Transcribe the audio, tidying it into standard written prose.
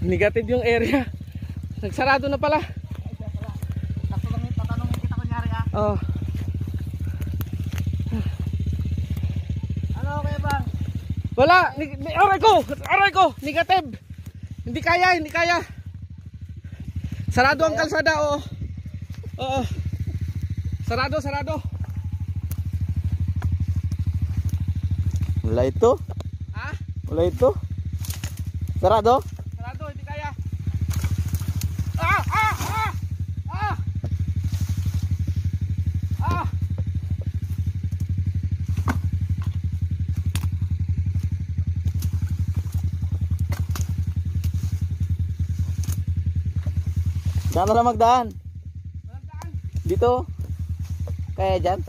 Negative yung area. Nagsarado na pala. Tatanungin kita kunyari ah. Oh. Ano kaya bang? Wala, aray ko, negative. Hindi kaya. Sarado ang kalsada, oo. Oo. Sarado. Wala ito? Ha? Wala ito? Sarado? Sarado, hindi kaya. Ah! Ah! Ah! Ah! Ah! Saan na lang magdaan? Walang daan. Dito? Kaya dyan?